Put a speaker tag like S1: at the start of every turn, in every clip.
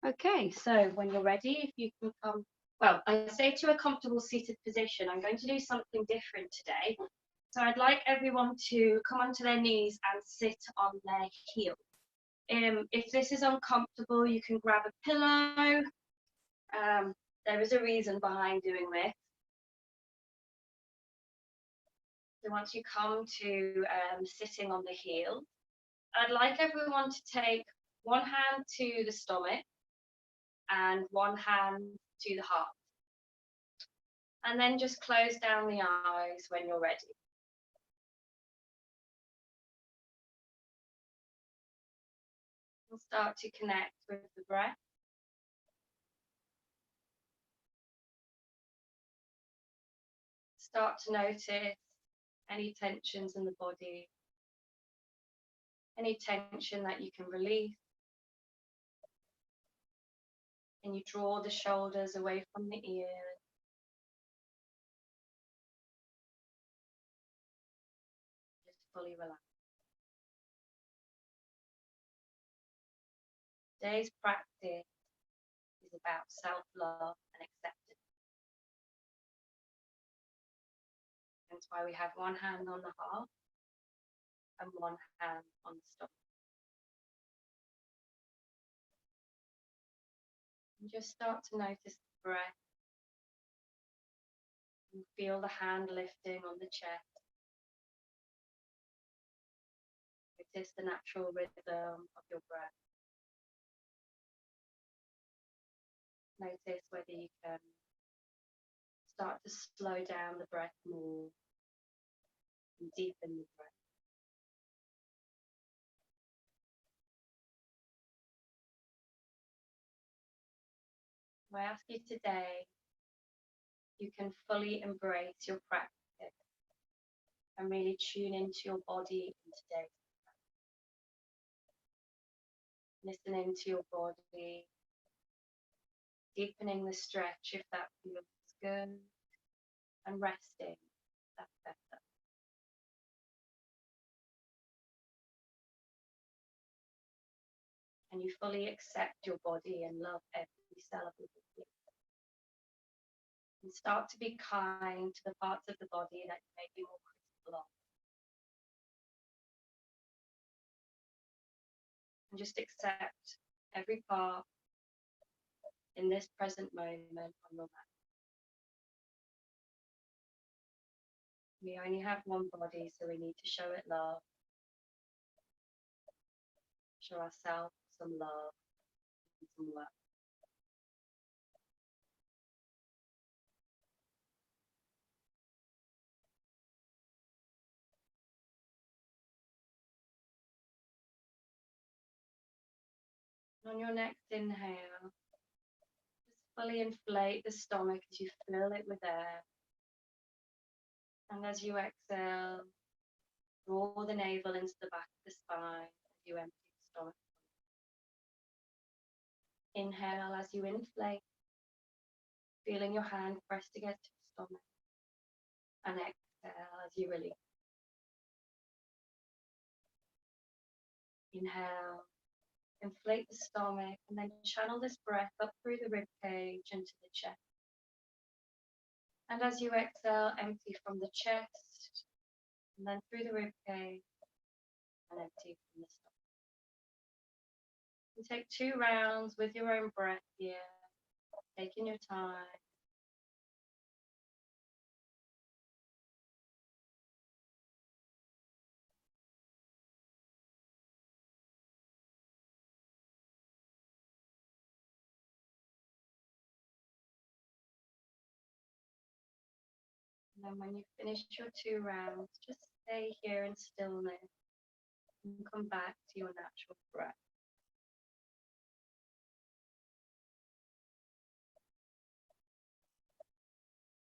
S1: Okay, so when you're ready, if you can come, well, I say to a comfortable seated position, I'm going to do something different today. So I'd like everyone to come onto their knees and sit on their heel. If this is uncomfortable, you can grab a pillow. There is a reason behind doing this. So once you come to sitting on the heel, I'd like everyone to take one hand to the stomach and one hand to the heart. And then just close down the eyes when you're ready. And start to connect with the breath. Start to notice any tensions in the body, any tension that you can release. And you draw the shoulders away from the ears. Just fully relax. Today's practice is about self-love and acceptance. That's why we have one hand on the heart and one hand on the stomach. And just start to notice the breath. And feel the hand lifting on the chest. Notice the natural rhythm of your breath. Notice whether you can start to slow down the breath more and deepen the breath. I ask you today, you can fully embrace your practice and really tune into your body in today. Listening to your body, deepening the stretch if that feels good, and resting if that's better. And you fully accept your body and love every cell of your body. And start to be kind to the parts of the body that you may be more critical of. And just accept every part in this present moment on your mat. We only have one body, so we need to show it love. Show ourselves some love and some work. On your next inhale, just fully inflate the stomach as you fill it with air. And as you exhale, draw the navel into the back of the spine as you empty the stomach. Inhale as you inflate, feeling your hand pressed against your stomach. And exhale as you release. Inhale, inflate the stomach, and then channel this breath up through the rib cage into the chest. And as you exhale, empty from the chest, and then through the rib cage, and empty from the stomach. You take 2 rounds with your own breath here, taking your time. And then when you finish your 2 rounds, just stay here in stillness and come back to your natural breath.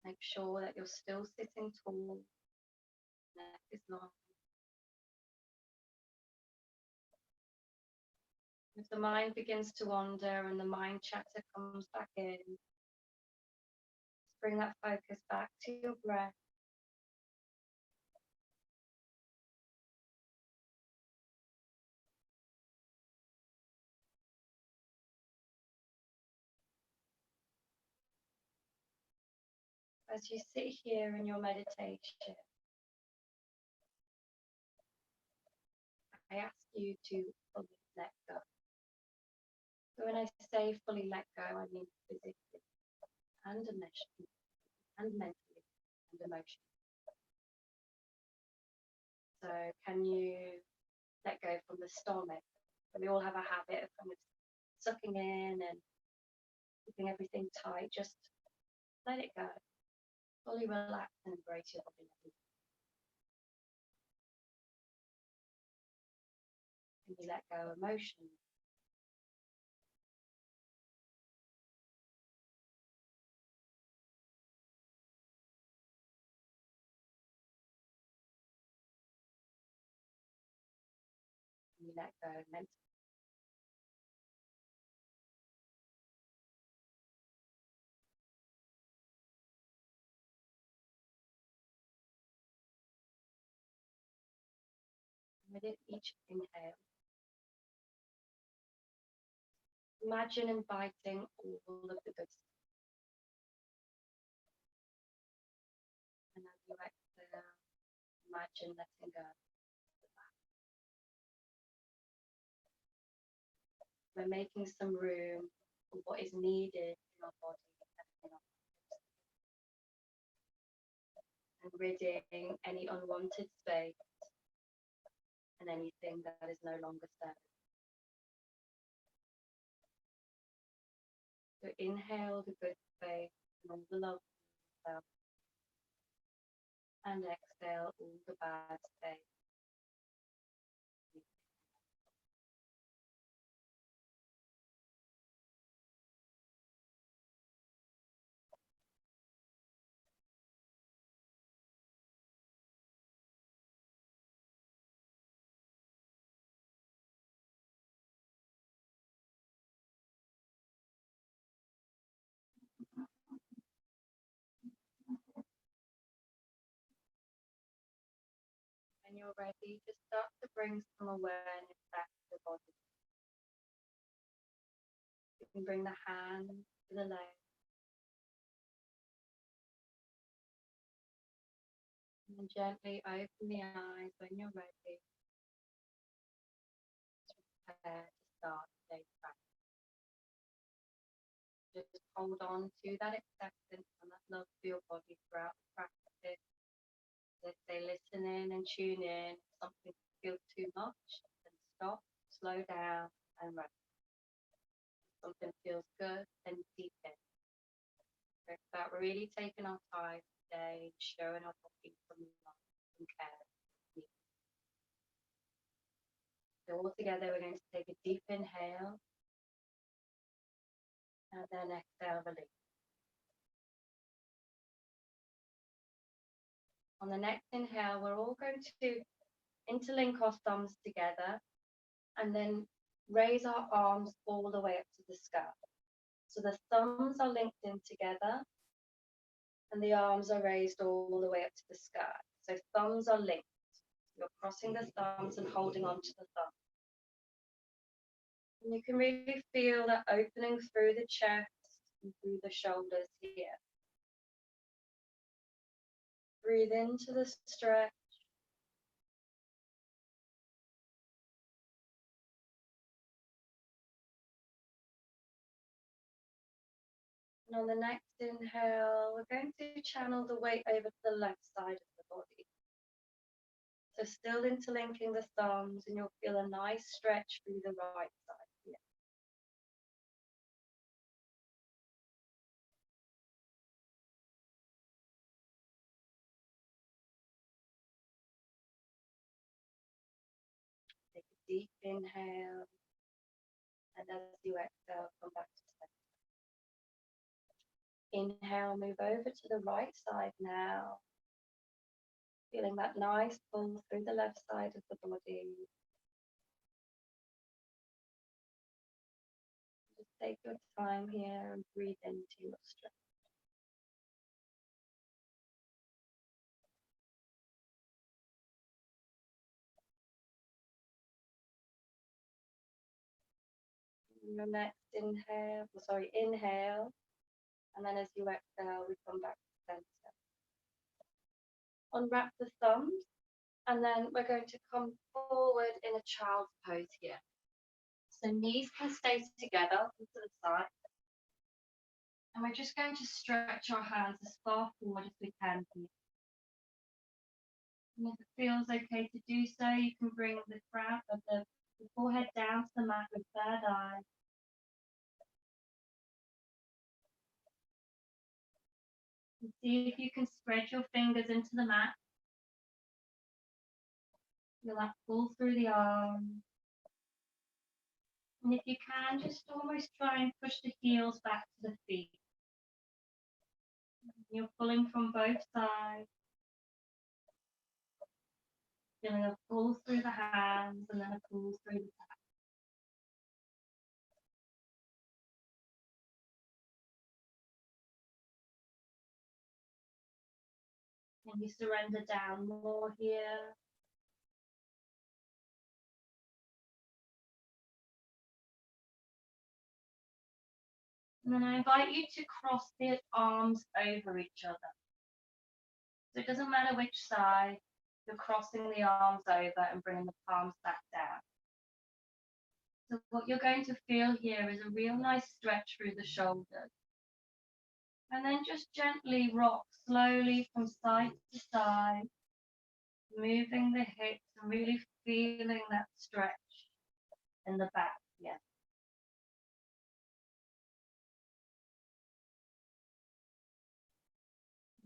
S1: Make sure that you're still sitting tall, neck is long. If the mind begins to wander and the mind chatter comes back in, bring that focus back to your breath. As you sit here in your meditation, I ask you to fully let go. So when I say fully let go, I mean physically and emotionally and mentally and emotionally. So can you let go from the stomach? We all have a habit of kind of sucking in and keeping everything tight. Just let it go. Fully relax and embrace your body. Can you let go emotions? Can you let go mentally? With each inhale, imagine inviting all of the good stuff. And as you exhale, imagine letting go. We're making some room for what is needed in our body and in our lives, and ridding any unwanted space and anything that is no longer serving. So inhale the good space and all the love for yourself, and exhale all the bad space. When you're ready, just start to bring some awareness back to the body. You can bring the hands to the legs and gently open the eyes when you're ready. Prepare to start today's practice. Just hold on to that acceptance and that love for your body throughout the practice. As they listen in and tune in, if something feels too much, then stop, slow down, and rest. If something feels good, then deepen. It's about really taking our time today, showing our body some love and care. So all together, we're going to take a deep inhale and then exhale, release. On the next inhale, we're all going to interlink our thumbs together and then raise our arms all the way up to the sky. So the thumbs are linked in together and the arms are raised all the way up to the sky. So thumbs are linked. You're crossing the thumbs and holding on to the thumb. And you can really feel that opening through the chest and through the shoulders here. Breathe into the stretch. And on the next inhale, we're going to channel the weight over to the left side of the body. So still interlinking the thumbs, and you'll feel a nice stretch through the right side here. Take a deep inhale, and as you exhale, come back to center. Inhale, move over to the right side now. Feeling that nice pull through the left side of the body. Just take your time here and breathe into your stretch. Your next inhale, and then as you exhale, we come back to center. Unwrap the thumbs, and then we're going to come forward in a child's pose here. So knees can stay together to the side. And we're just going to stretch our hands as far forward as we can here. And if it feels okay to do so, you can bring the crown of the forehead down to the mat with third eye. And see if you can spread your fingers into the mat. Feel that pull through the arms. And if you can, just almost try and push the heels back to the feet. You're pulling from both sides. Feeling a pull through the hands and then a pull through the back. And you surrender down more here. And then I invite you to cross the arms over each other. So it doesn't matter which side, you're crossing the arms over and bringing the palms back down. So what you're going to feel here is a real nice stretch through the shoulders. And then just gently rock slowly from side to side, moving the hips and really feeling that stretch in the back. Yeah.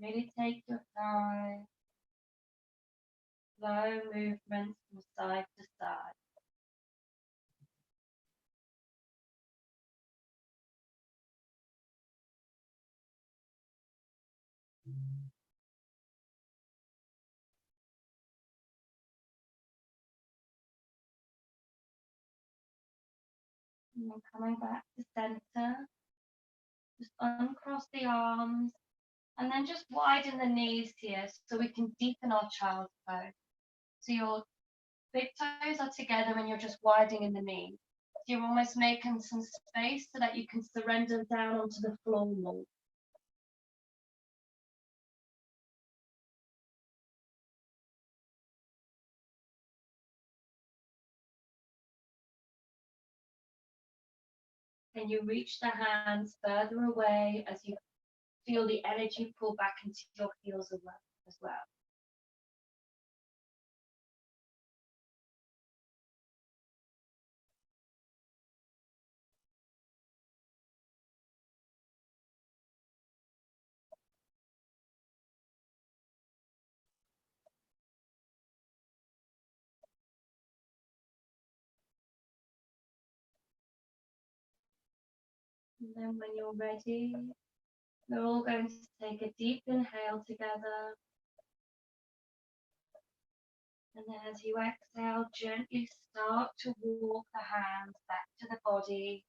S1: Really take your time. Slow movements from side to side. And then coming back to center. Just uncross the arms and then just widen the knees here so we can deepen our child's pose. So your big toes are together and you're just widening the knees. You're almost making some space so that you can surrender down onto the floor more. Can you reach the hands further away as you feel the energy pull back into your heels as well? And then when you're ready, we're all going to take a deep inhale together. And then as you exhale, gently start to walk the hands back to the body.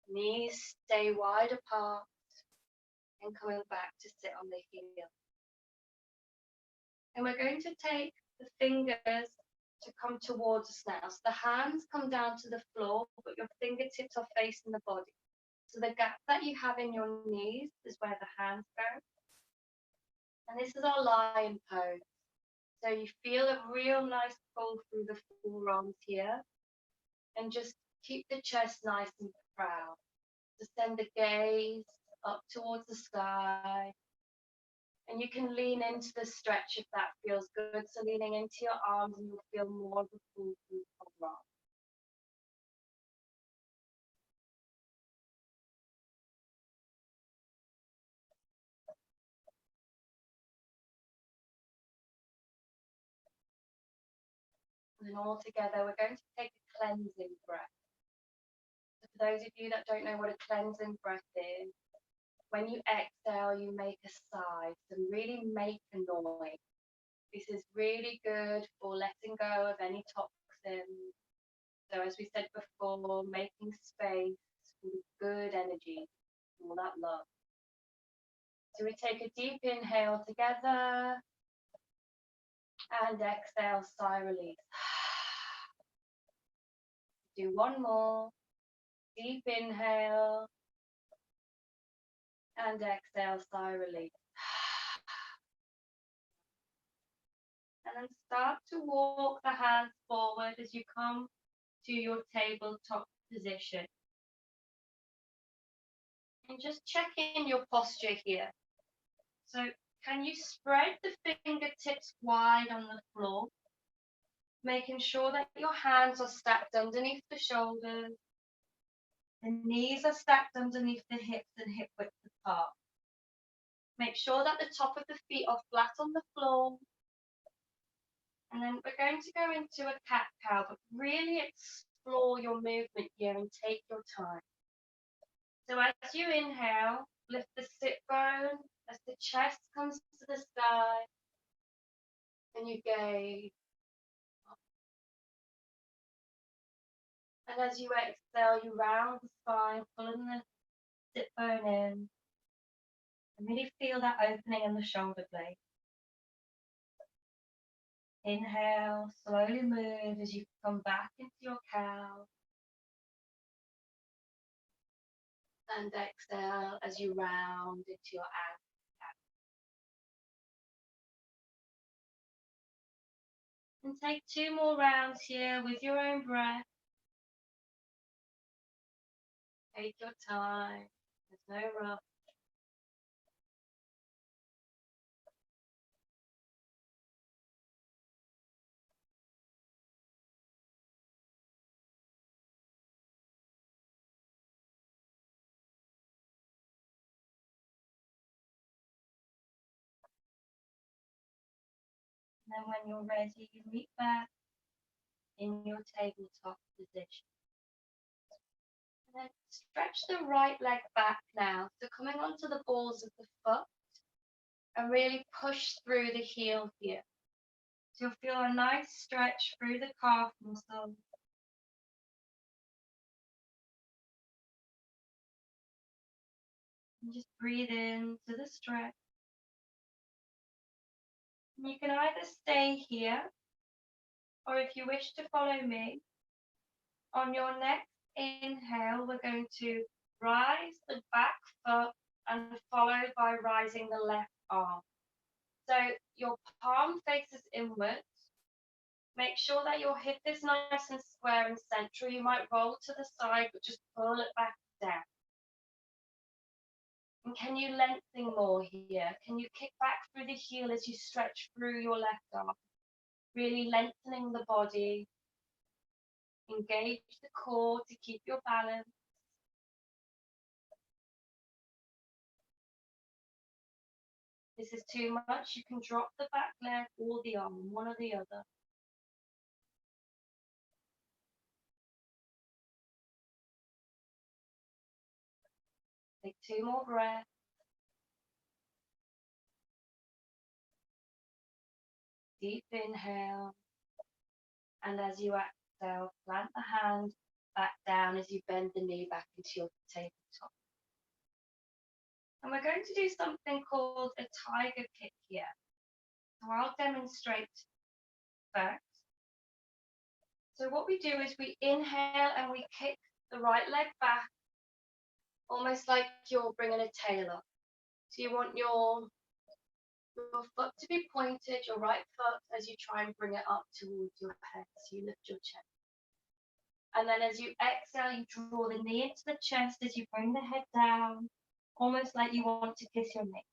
S1: Knees stay wide apart and coming back to sit on the heel. And we're going to take the fingers to come towards us now. So the hands come down to the floor, but your fingertips are facing the body. So the gap that you have in your knees is where the hands go. And this is our lion pose. So you feel a real nice pull through the forearms here. And just keep the chest nice and proud. Just send the gaze up towards the sky. And you can lean into the stretch if that feels good. So leaning into your arms and you'll feel more of a pull through the forearm. And then all together, we're going to take a cleansing breath. So for those of you that don't know what a cleansing breath is, when you exhale, you make a sigh. So really make a noise. This is really good for letting go of any toxins. So as we said before, making space for the good energy, all that love. So we take a deep inhale together and exhale, sigh, release. Do one more. Deep inhale and exhale, sigh, release. And then start to walk the hands forward as you come to your tabletop position. And just check in your posture here. So can you spread the fingertips wide on the floor, making sure that your hands are stacked underneath the shoulders, the knees are stacked underneath the hips and hip width apart. Make sure that the top of the feet are flat on the floor. And then we're going to go into a cat-cow, but really explore your movement here and take your time. So as you inhale, lift the sit bone as the chest comes to the sky and you gaze. And as you exhale, you round the spine, pulling the sit bone in. And really feel that opening in the shoulder blade. Inhale, slowly move as you come back into your cow. And exhale as you round into your ass. And take 2 more rounds here with your own breath. Take your time. There's no rush. And then when you're ready, you meet back in your tabletop position. And then stretch the right leg back now. So coming onto the balls of the foot and really push through the heel here. So you'll feel a nice stretch through the calf muscle. And just breathe in to the stretch. And you can either stay here, or if you wish to follow me, on your next inhale, we're going to rise the back foot and followed by rising the left arm. So your palm faces inwards. Make sure that your hip is nice and square and central. You might roll to the side, but just pull it back down. And can you lengthen more here? Can you kick back through the heel as you stretch through your left arm? Really lengthening the body. Engage the core to keep your balance. If this is too much, you can drop the back leg or the arm, one or the other. Take 2 more breaths. Deep inhale. And as you exhale, plant the hand back down as you bend the knee back into your tabletop. And we're going to do something called a tiger kick here. So I'll demonstrate first. So what we do is we inhale and we kick the right leg back, almost like you're bringing a tail up. So you want your foot to be pointed, your right foot, as you try and bring it up towards your head. So you lift your chest. And then as you exhale, you draw the knee into the chest as you bring the head down, almost like you want to kiss your neck.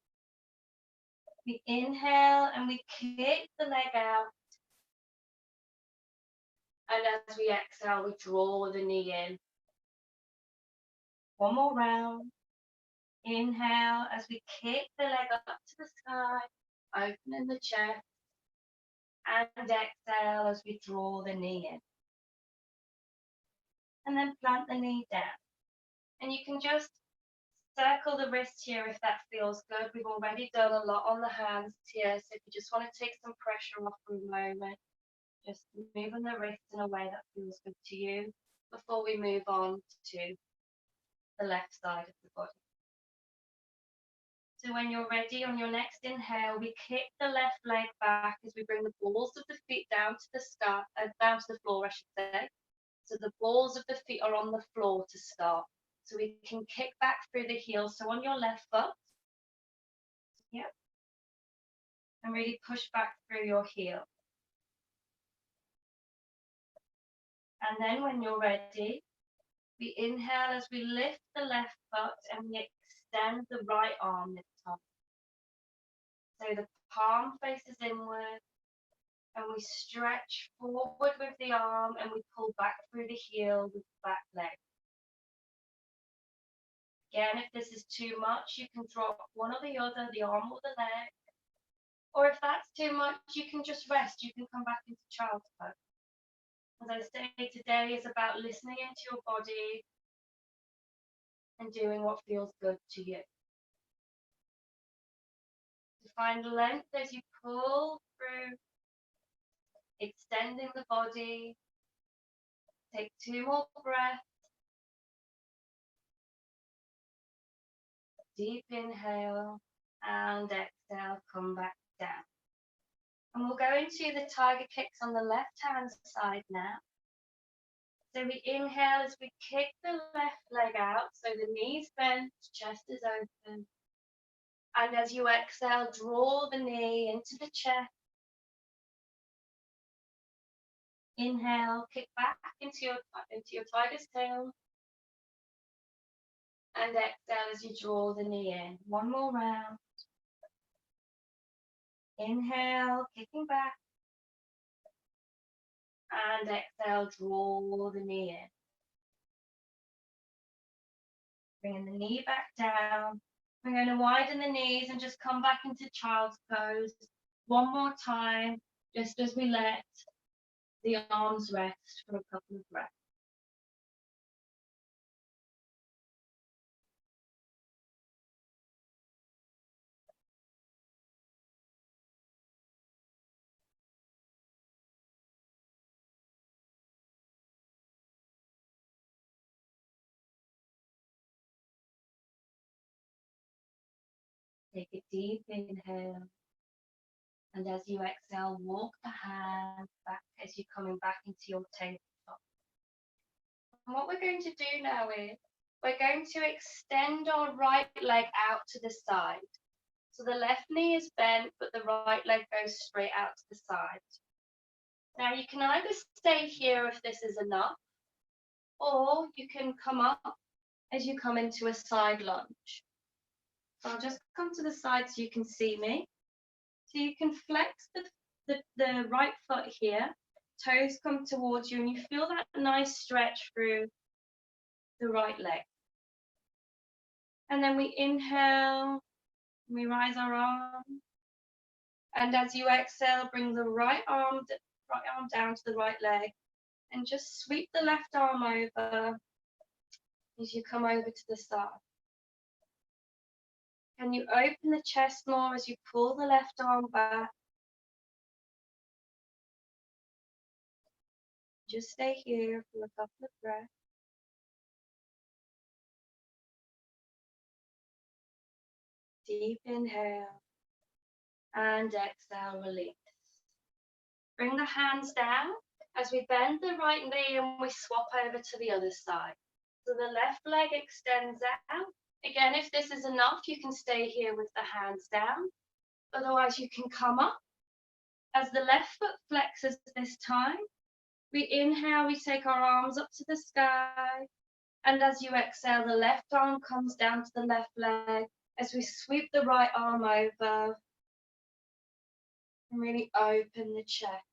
S1: We inhale and we kick the leg out. And as we exhale, we draw the knee in. One more round. Inhale as we kick the leg up to the sky, opening the chest. And exhale as we draw the knee in. And then plant the knee down. And you can just circle the wrist here if that feels good. We've already done a lot on the hands here, so if you just want to take some pressure off for a moment, just moving the wrist in a way that feels good to you before we move on to the left side of the body. So when you're ready, on your next inhale, we kick the left leg back as we bring the balls of the feet down to the down to the floor, I should say. So the balls of the feet are on the floor to start. So we can kick back through the heels. So on your left foot, yeah, and really push back through your heel. And then when you're ready, we inhale as we lift the left foot and we extend the right arm this time. So the palm faces inward and we stretch forward with the arm and we pull back through the heel with the back leg. Again, if this is too much, you can drop one or the other, the arm or the leg. Or if that's too much, you can just rest. You can come back into child's pose. As I say, today is about listening into your body and doing what feels good to you. To find length as you pull through, extending the body. Take 2 more breaths. Deep inhale and exhale, come back down. And we'll go into the tiger kicks on the left hand side now. So we inhale as we kick the left leg out, so the knees bent, chest is open. And as you exhale, draw the knee into the chest. Inhale, kick back into your tiger's tail. And exhale as you draw the knee in. One more round. Inhale, kicking back. And exhale, draw the knee in. Bringing the knee back down. We're going to widen the knees and just come back into child's pose. One more time, just as we let the arms rest for a couple of breaths. Take a deep inhale. And as you exhale, walk the hands back as you're coming back into your tabletop. And what we're going to do now is we're going to extend our right leg out to the side. So the left knee is bent, but the right leg goes straight out to the side. Now you can either stay here if this is enough, or you can come up as you come into a side lunge. So I'll just come to the side so you can see me. So you can flex the right foot here, toes come towards you, and you feel that nice stretch through the right leg. And then we inhale, we rise our arm. And as you exhale, bring the right arm down to the right leg. And just sweep the left arm over as you come over to the side. Can you open the chest more as you pull the left arm back? Just stay here for a couple of breaths. Deep inhale and exhale, release. Bring the hands down as we bend the right knee and we swap over to the other side. So the left leg extends out. Again, if this is enough, you can stay here with the hands down. Otherwise, you can come up. As the left foot flexes this time, we inhale, we take our arms up to the sky. And as you exhale, the left arm comes down to the left leg as we sweep the right arm over and really open the chest.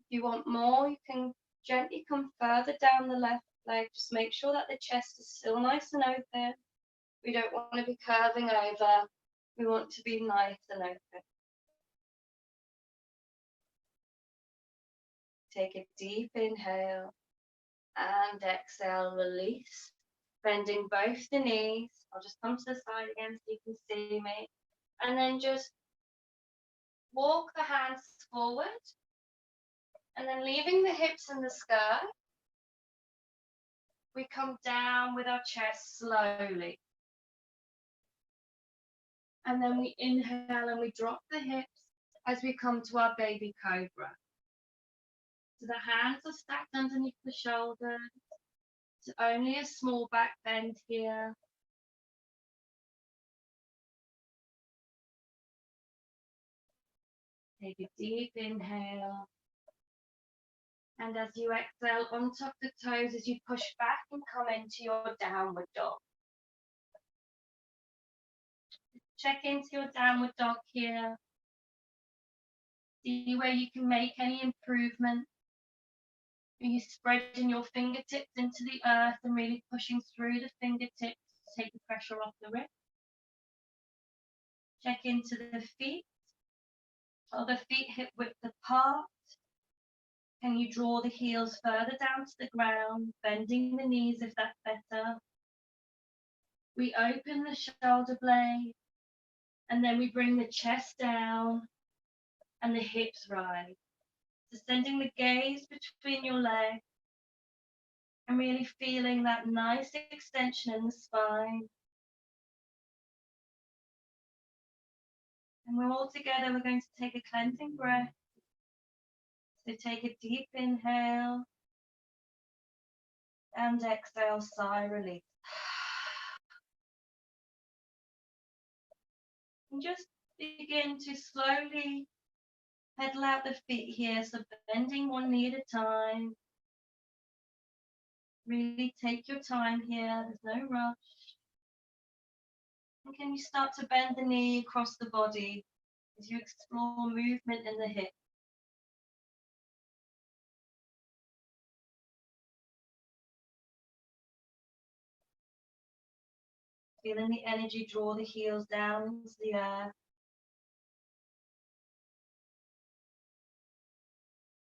S1: If you want more, you can gently come further down the left leg. Just make sure that the chest is still nice and open. We don't want to be curving over. We want to be nice and open. Take a deep inhale and exhale, release. Bending both the knees. I'll just come to the side again so you can see me. And then just walk the hands forward. And then leaving the hips in the sky, we come down with our chest slowly. And then we inhale and we drop the hips as we come to our baby cobra. So the hands are stacked underneath the shoulders. It's only a small back bend here. Take a deep inhale. And as you exhale, untuck the toes as you push back and come into your downward dog. Check into your downward dog here. See where you can make any improvement. Are you spreading your fingertips into the earth and really pushing through the fingertips to take the pressure off the wrist? Check into the feet. Are the feet hip width apart? Can you draw the heels further down to the ground, bending the knees if that's better? We open the shoulder blade, and then we bring the chest down and the hips rise. So sending the gaze between your legs and really feeling that nice extension in the spine. And we're all together, we're going to take a cleansing breath. So take a deep inhale and exhale, sigh, release. And just begin to slowly pedal out the feet here, so bending one knee at a time. Really take your time here, there's no rush. And can you start to bend the knee across the body as you explore movement in the hip? Feeling the energy draw the heels down into the earth.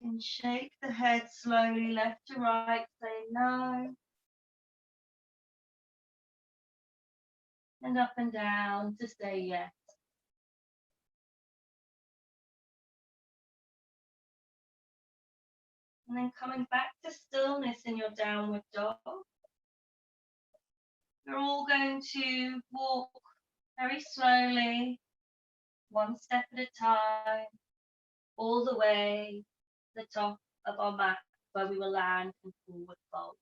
S1: And shake the head slowly left to right, say no. And up and down to say yes. And then coming back to stillness in your downward dog. We're all going to walk very slowly, one step at a time, all the way to the top of our mat where we will land and forward fold.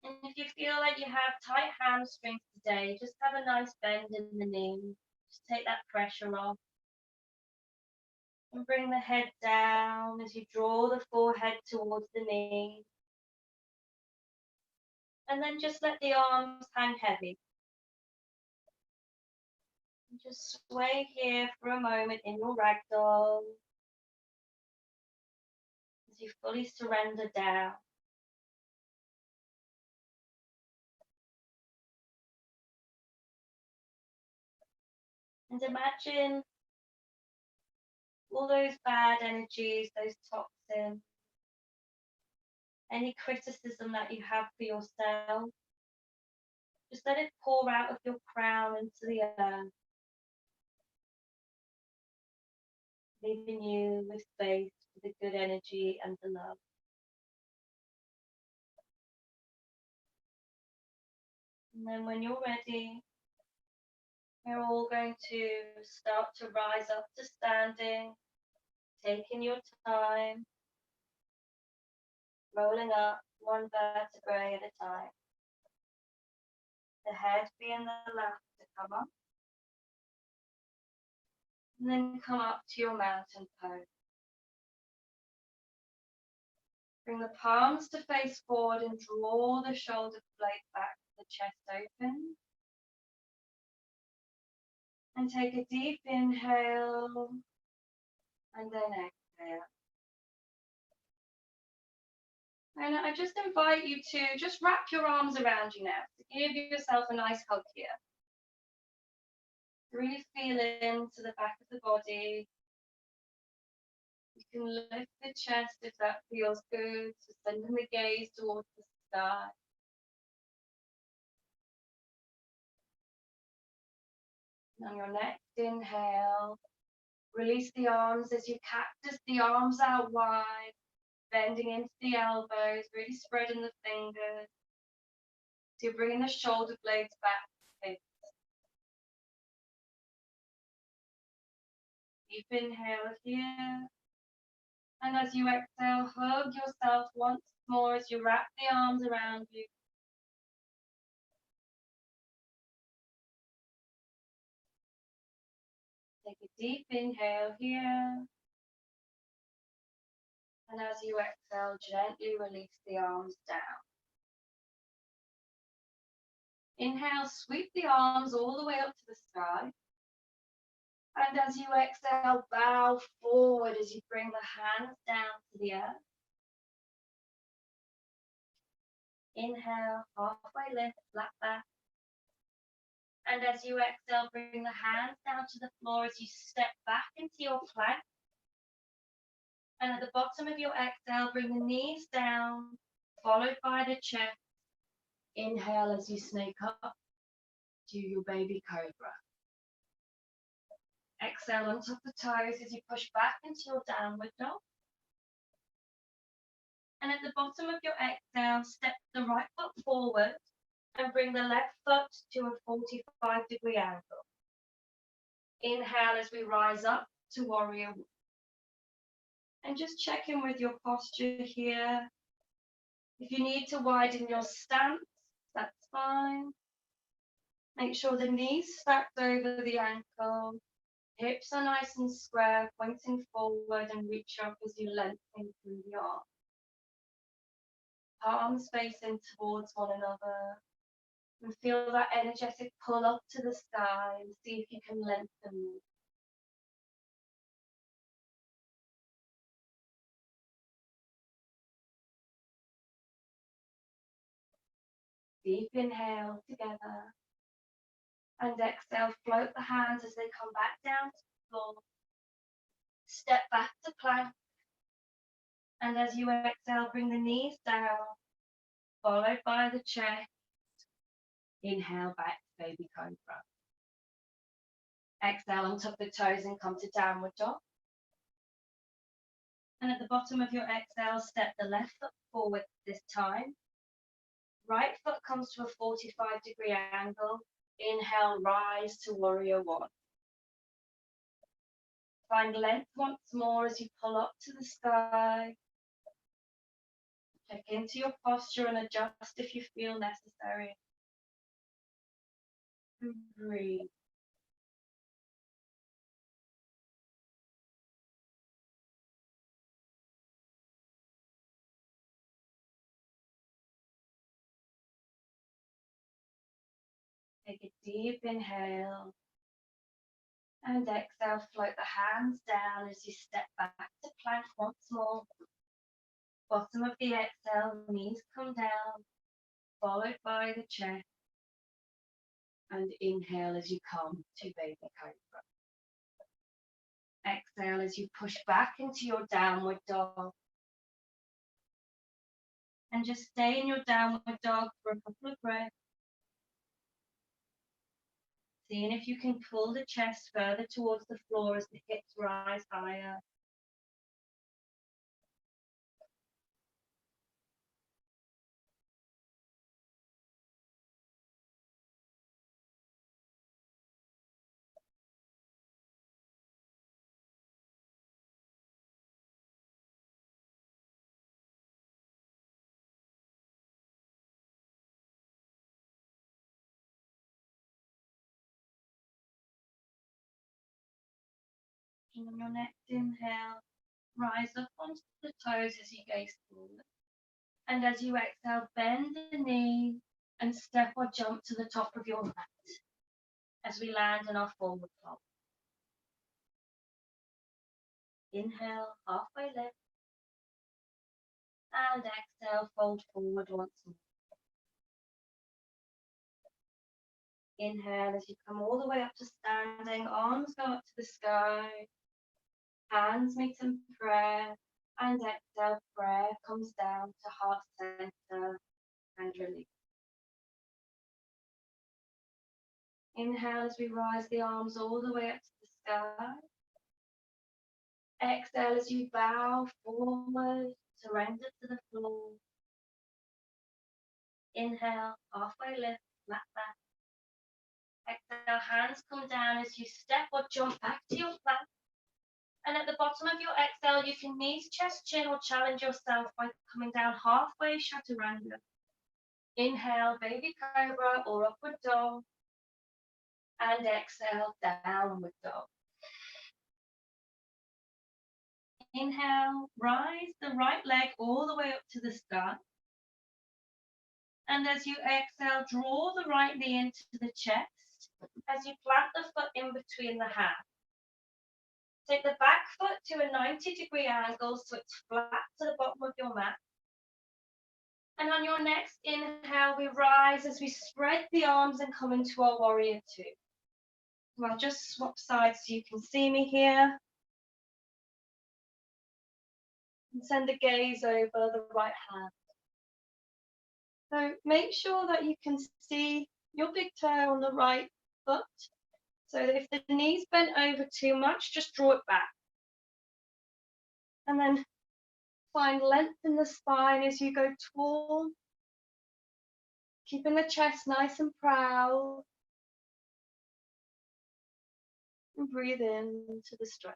S1: And if you feel like you have tight hamstrings today, just have a nice bend in the knee. Just take that pressure off. And bring the head down as you draw the forehead towards the knee. And then just let the arms hang heavy. And just sway here for a moment in your ragdoll as you fully surrender down. And imagine all those bad energies, those toxins, any criticism that you have for yourself, just let it pour out of your crown into the earth, leaving you with space for the good energy and the love. And then when you're ready, we're all going to start to rise up to standing, taking your time, rolling up one vertebrae at a time. The head being the last to come up. And then come up to your mountain pose. Bring the palms to face forward and draw the shoulder blades back, the chest open. And take a deep inhale and then exhale. And I just invite you to just wrap your arms around you now, to give yourself a nice hug here. Really feel into the back of the body. You can lift the chest if that feels good, so sending the gaze towards the sky. And on your next inhale, release the arms as you cactus the arms out wide, bending into the elbows, really spreading the fingers. So you're bringing the shoulder blades back to hips. Deep inhale here. And as you exhale, hug yourself once more as you wrap the arms around you. Take a deep inhale here. And as you exhale, gently release the arms down. Inhale, sweep the arms all the way up to the sky. And as you exhale, bow forward as you bring the hands down to the earth. Inhale, halfway lift, flat back. And as you exhale, bring the hands down to the floor as you step back into your plank. And at the bottom of your exhale, bring the knees down, followed by the chest. Inhale as you snake up to your baby cobra. Exhale on top of the toes as you push back into your downward dog. And at the bottom of your exhale, step the right foot forward and bring the left foot to a 45-degree angle. Inhale as we rise up to warrior one. And just check in with your posture here. If you need to widen your stance, that's fine. Make sure the knees stacked over the ankle. Hips are nice and square, pointing forward, and reach up as you lengthen through the arm. Palms facing towards one another. And feel that energetic pull up to the sky and see if you can lengthen them. Deep inhale together. And exhale, float the hands as they come back down to the floor. Step back to plank. And as you exhale, bring the knees down, followed by the chest. Inhale back to baby cobra. Exhale on top of the toes and come to downward dog. And at the bottom of your exhale, step the left foot forward this time. Right foot comes to a 45-degree angle. Inhale, rise to warrior one. Find length once more as you pull up to the sky. Check into your posture and adjust if you feel necessary. And breathe. Take a deep inhale. And exhale, float the hands down as you step back to plank once more. Bottom of the exhale, knees come down, followed by the chest. And inhale as you come to baby cobra. Exhale as you push back into your downward dog. And just stay in your downward dog for a couple of breaths. Seeing if you can pull the chest further towards the floor as the hips rise higher. And on your next inhale, rise up onto the toes as you gaze forward. And as you exhale, bend the knee and step or jump to the top of your mat as we land in our forward fold. Inhale, halfway lift. And exhale, fold forward once more. Inhale as you come all the way up to standing, arms go up to the sky, hands meet in prayer, and exhale, prayer comes down to heart center and release. Inhale as we rise the arms all the way up to the sky. Exhale as you bow forward, surrender to the floor. Inhale, halfway lift, flat back. Exhale, hands come down as you step or jump back to your plank. And at the bottom of your exhale, you can knees, chest, chin, or challenge yourself by coming down halfway, chaturanga. Inhale, baby cobra or upward dog. And exhale, downward dog. Inhale, rise the right leg all the way up to the sky. And as you exhale, draw the right knee into the chest as you plant the foot in between the hands. Take the back foot to a 90-degree angle so it's flat to the bottom of your mat. And on your next inhale, we rise as we spread the arms and come into our warrior two. So I'll just swap sides so you can see me here. And send the gaze over the right hand. So make sure that you can see your big toe on the right foot. So that if the knee's bent over too much, just draw it back. And then find length in the spine as you go tall. Keeping the chest nice and proud. And breathe into the stretch.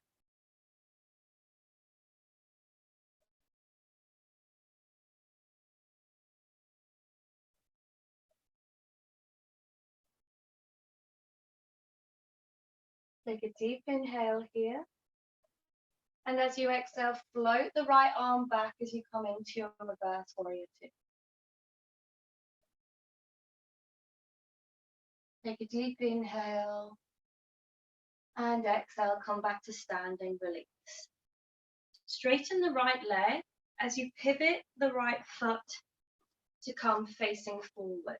S1: Take a deep inhale here. And as you exhale, float the right arm back as you come into your reverse warrior two. Take a deep inhale. And exhale, come back to standing, release. Straighten the right leg as you pivot the right foot to come facing forward.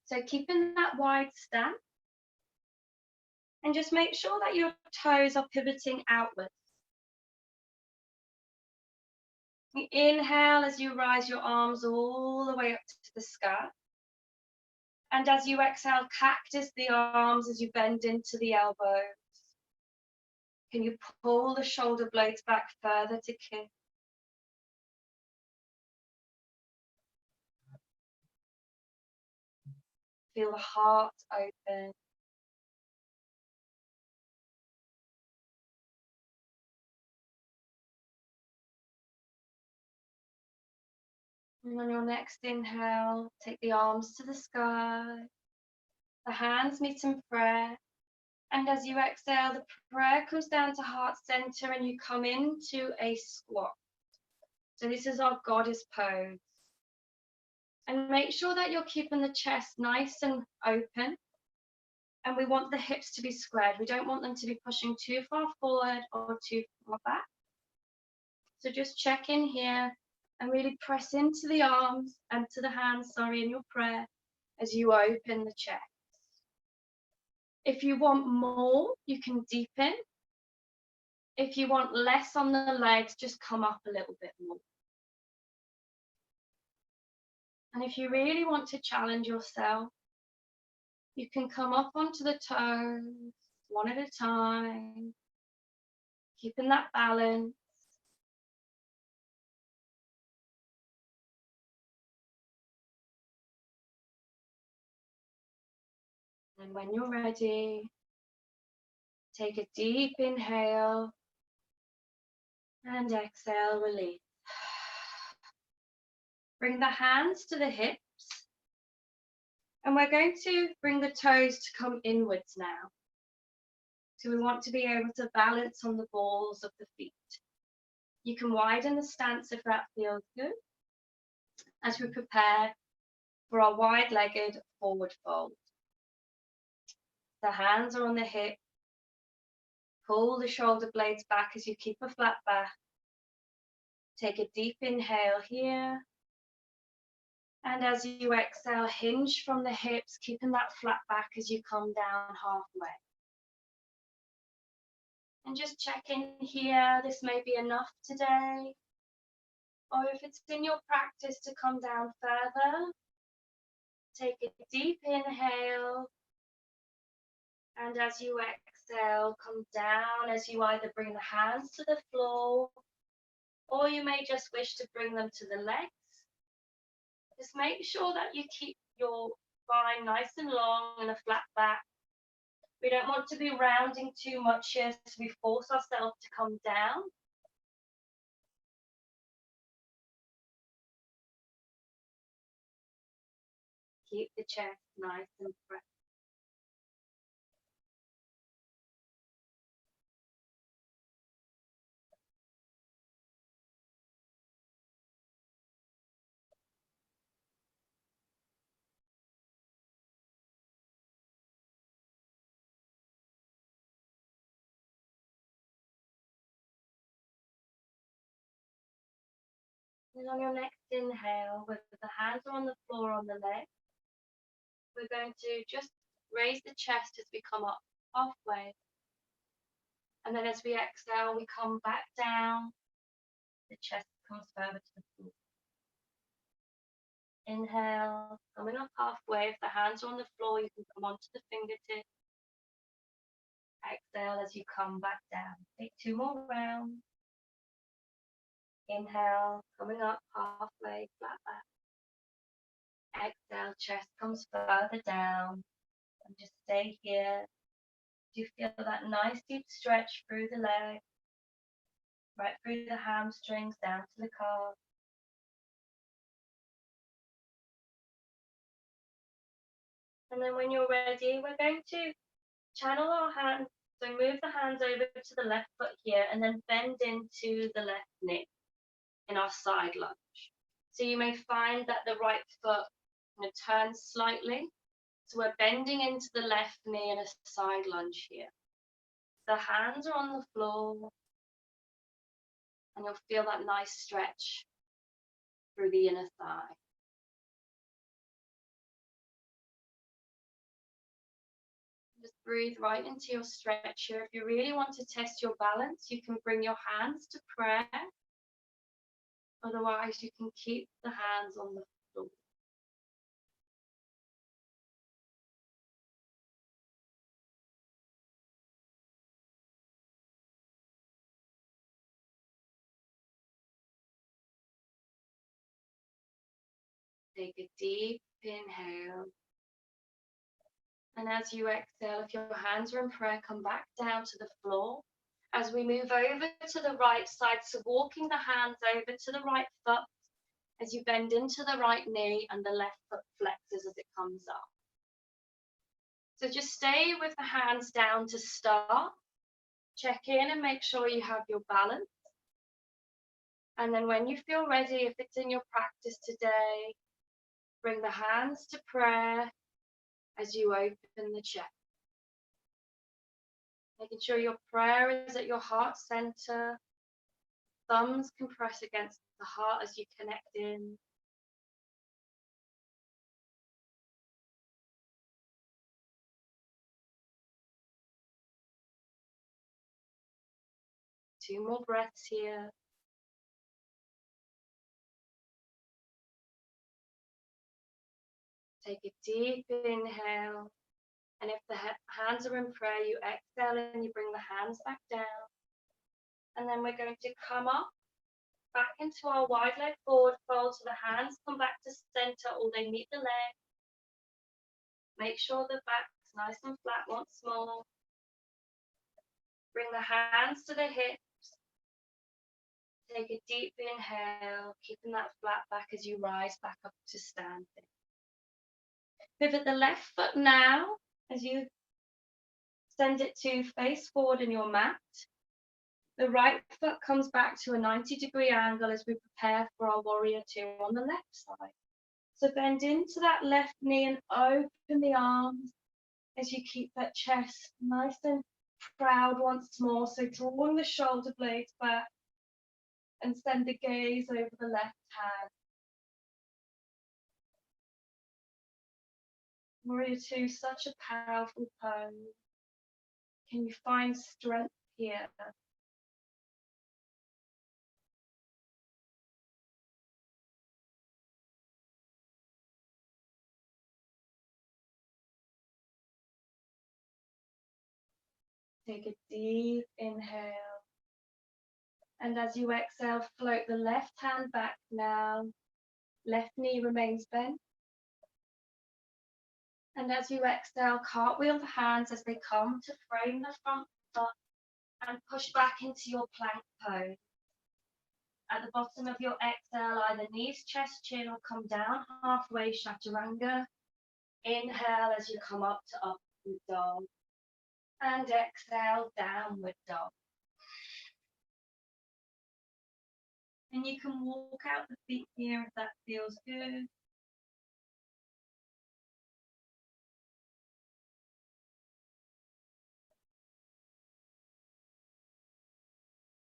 S1: So keeping that wide stance. And just make sure that your toes are pivoting outwards. You inhale as you rise your arms all the way up to the sky. And as you exhale, cactus the arms as you bend into the elbows. Can you pull the shoulder blades back further to kiss? Feel the heart open. And on your next inhale, take the arms to the sky. The hands meet in prayer. And as you exhale, the prayer comes down to heart center and you come into a squat. So this is our goddess pose. And make sure that you're keeping the chest nice and open. And we want the hips to be squared. We don't want them to be pushing too far forward or too far back. So just check in here and really press into the arms and to the hands, in your prayer as you open the chest. If you want more, you can deepen. If you want less on the legs, just come up a little bit more. And if you really want to challenge yourself, you can come up onto the toes, one at a time, keeping that balance. And when you're ready, take a deep inhale and exhale, release. Bring the hands to the hips. And we're going to bring the toes to come inwards now. So we want to be able to balance on the balls of the feet. You can widen the stance if that feels good, as we prepare for our wide-legged forward fold. The hands are on the hip. Pull the shoulder blades back as you keep a flat back. Take a deep inhale here. And as you exhale, hinge from the hips, keeping that flat back as you come down halfway. And just check in here, this may be enough today. Or if it's in your practice to come down further, take a deep inhale. And as you exhale, come down as you either bring the hands to the floor, or you may just wish to bring them to the legs. Just make sure that you keep your spine nice and long and a flat back. We don't want to be rounding too much here, so we force ourselves to come down. Keep the chest nice and pressed. And on your next inhale, whether the hands are on the floor or on the leg, we're going to just raise the chest as we come up halfway. And then as we exhale, we come back down. The chest comes further to the floor. Inhale, coming up halfway. If the hands are on the floor, you can come onto the fingertips. Exhale as you come back down. Take 2 more rounds. Inhale, coming up halfway, flat back. Exhale, chest comes further down. And just stay here. Do you feel that nice deep stretch through the leg, right through the hamstrings, down to the calf. And then when you're ready, we're going to channel our hands. So move the hands over to the left foot here and then bend into the left knee in our side lunge. So you may find that the right foot turns slightly. So we're bending into the left knee in a side lunge here. The hands are on the floor and you'll feel that nice stretch through the inner thigh. Just breathe right into your stretch here. If you really want to test your balance, you can bring your hands to prayer. Otherwise, you can keep the hands on the floor. Take a deep inhale. And as you exhale, if your hands are in prayer, come back down to the floor. As we move over to the right side, so walking the hands over to the right foot as you bend into the right knee and the left foot flexes as it comes up. So just stay with the hands down to start. Check in and make sure you have your balance. And then when you feel ready, if it's in your practice today, bring the hands to prayer as you open the chest. Making sure your prayer is at your heart center. Thumbs can press against the heart as you connect in. Two more breaths here. Take a deep inhale. And if the hands are in prayer, you exhale and you bring the hands back down. And then we're going to come up, back into our wide leg forward fold. So the hands come back to center or they meet the leg. Make sure the back's nice and flat once more. Bring the hands to the hips. Take a deep inhale, keeping that flat back as you rise back up to standing. Pivot the left foot now as you send it to face forward in your mat. The right foot comes back to a 90-degree angle as we prepare for our warrior two on the left side. So bend into that left knee and open the arms as you keep that chest nice and proud once more. So drawing the shoulder blades back and send the gaze over the left hand. Warrior two, such a powerful pose. Can you find strength here? Take a deep inhale. And as you exhale, float the left hand back now. Left knee remains bent. And as you exhale, cartwheel the hands as they come to frame the front foot and push back into your plank pose. At the bottom of your exhale, either knees, chest, chin, or come down halfway, chaturanga. Inhale as you come up to upward dog. And exhale, downward dog. And you can walk out the feet here if that feels good.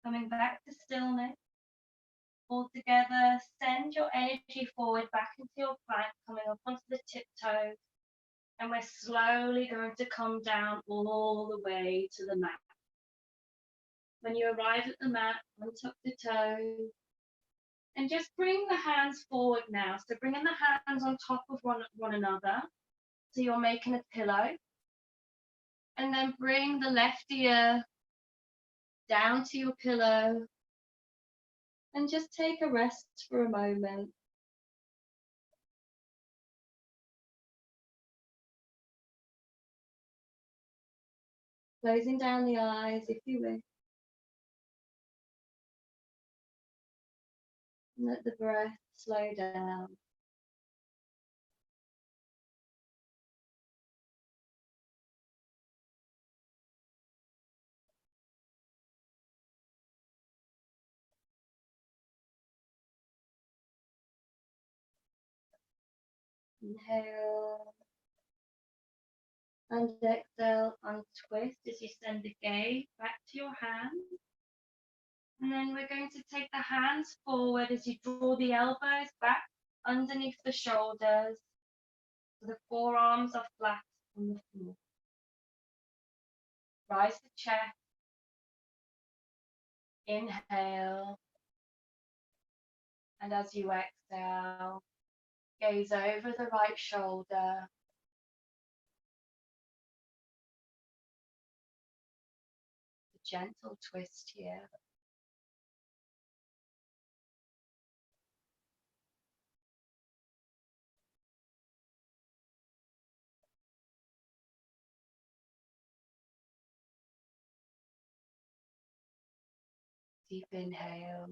S1: Coming back to stillness. all together. Send your energy forward back into your plank, coming up onto the tiptoes. And we're slowly going to come down all the way to the mat. When you arrive at the mat, untuck the toes. And just bring the hands forward now. So bringing the hands on top of one another. So you're making a pillow. And then bring the left ear down to your pillow. And just take a rest for a moment. Closing down the eyes if you wish. And let the breath slow down. Inhale. And exhale, untwist as you send the gaze back to your hands. And then we're going to take the hands forward as you draw the elbows back underneath the shoulders. So the forearms are flat on the floor. Rise the chest. Inhale. And as you exhale, gaze over the right shoulder. A gentle twist here. Deep inhale.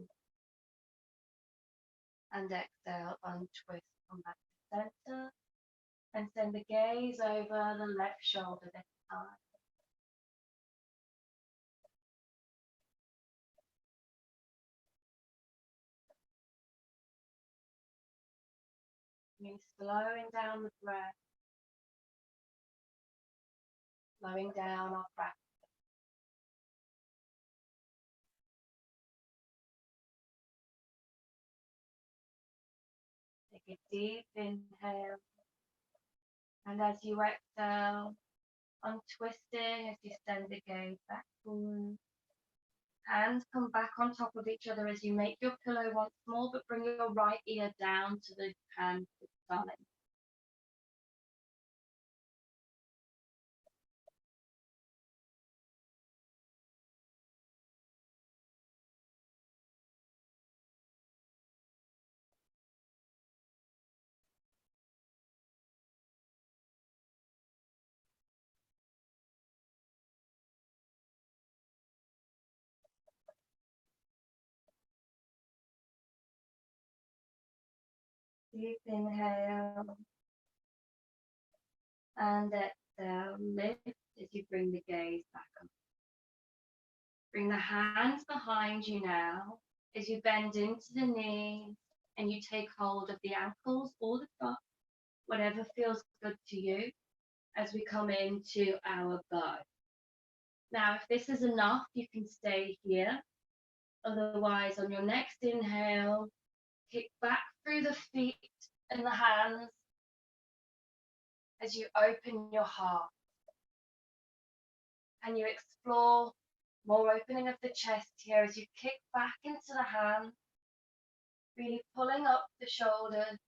S1: And exhale, untwist, come back to center. And send the gaze over the left shoulder this time. You're slowing down the breath, slowing down our breath. Take a deep inhale. And as you exhale, untwisting as you send the gaze back forward. Hands come back on top of each other as you make your pillow once more, but bring your right ear down to the hand this time. Deep inhale. And exhale, lift as you bring the gaze back up. Bring the hands behind you now as you bend into the knees and you take hold of the ankles or the butt, whatever feels good to you, as we come into our bow. Now, if this is enough, you can stay here. Otherwise, on your next inhale, kick back through the feet and the hands as you open your heart and you explore more opening of the chest here as you kick back into the hands, really pulling up the shoulders.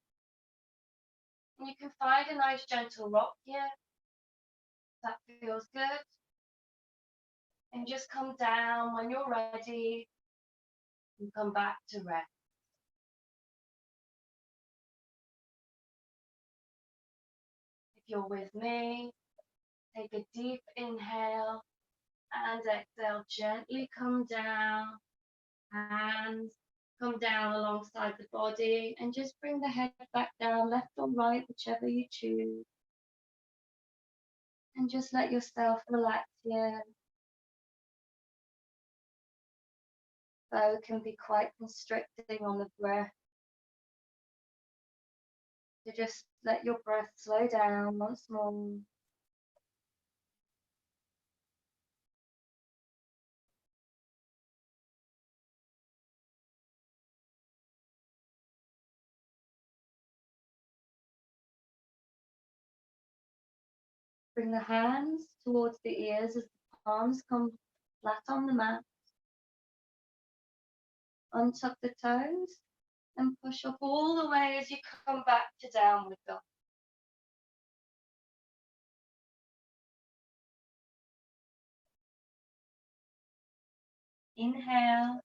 S1: And you can find a nice gentle rock here. That feels good. And just come down when you're ready and come back to rest. If you're with me, take a deep inhale and exhale. Gently come down. Hands come down alongside the body and just bring the head back down, left or right, whichever you choose. And just let yourself relax here. Bow can be quite constricting on the breath. So just let your breath slow down once more. Bring the hands towards the ears as the palms come flat on the mat. Untuck the toes and push up all the way as you come back to downward dog. Inhale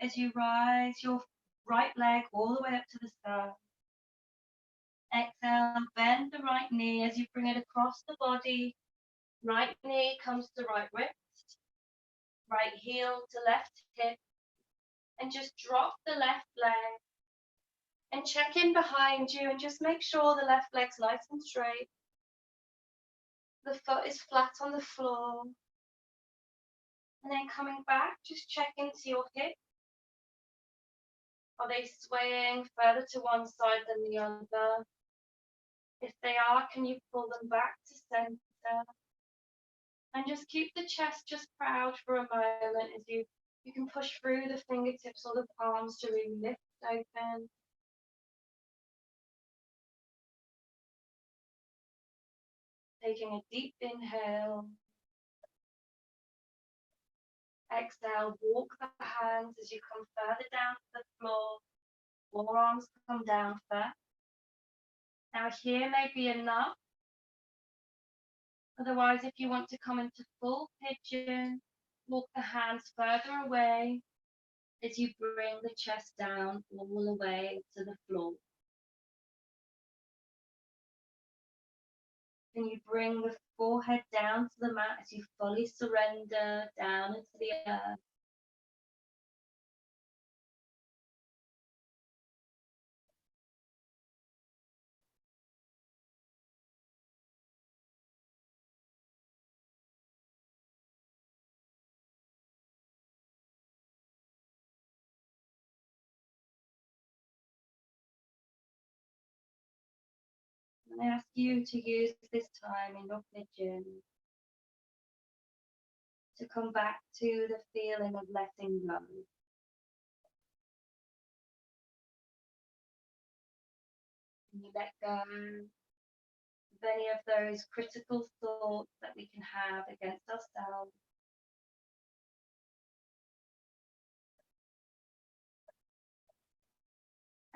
S1: as you rise your right leg all the way up to the sky. Exhale, bend the right knee as you bring it across the body. Right knee comes to right wrist, right heel to left hip, and just drop the left leg and check in behind you and just make sure the left leg's nice and straight. The foot is flat on the floor. And then coming back, just check into your hips. Are they swaying further to one side than the other? If they are, can you pull them back to center? And just keep the chest just proud for a moment as you can push through the fingertips or the palms to really lift open. Taking a deep inhale. Exhale, walk the hands as you come further down to the floor. Forearms come down first. Now here may be enough. Otherwise, if you want to come into full pigeon, walk the hands further away as you bring the chest down all the way to the floor. Can you bring the forehead down to the mat as you fully surrender down into the earth? And I ask you to use this time in your pigeon to come back to the feeling of letting go. And you let go of any of those critical thoughts that we can have against ourselves.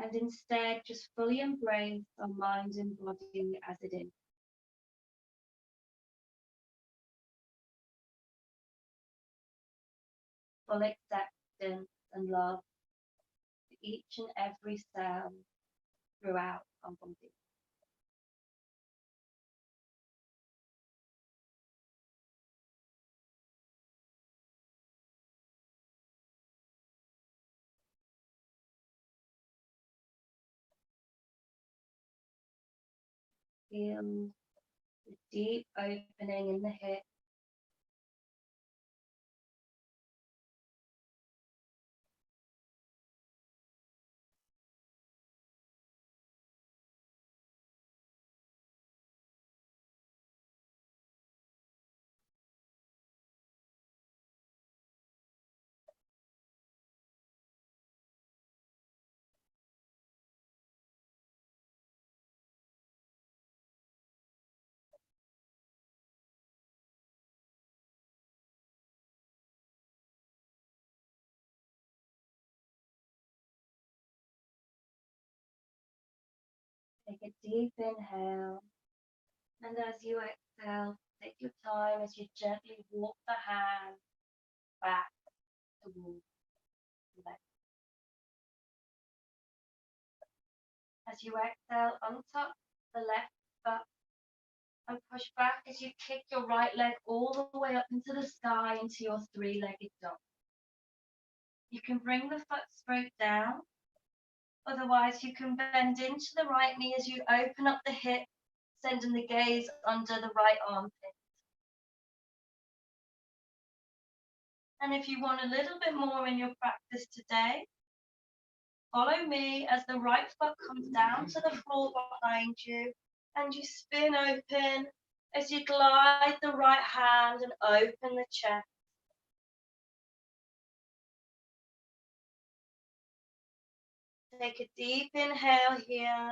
S1: And instead just fully embrace our mind and body as it is. Full acceptance and love to each and every cell throughout our body. Feel the deep opening in the hip. Take a deep inhale. And as you exhale, take your time as you gently walk the hand back towards the leg. As you exhale, untuck the left foot and push back as you kick your right leg all the way up into the sky into your three-legged dog. You can bring the foot straight down. Otherwise, you can bend into the right knee as you open up the hip, sending the gaze under the right armpit. And if you want a little bit more in your practice today, follow me as the right foot comes down to the floor behind you and you spin open as you glide the right hand and open the chest. Take a deep inhale here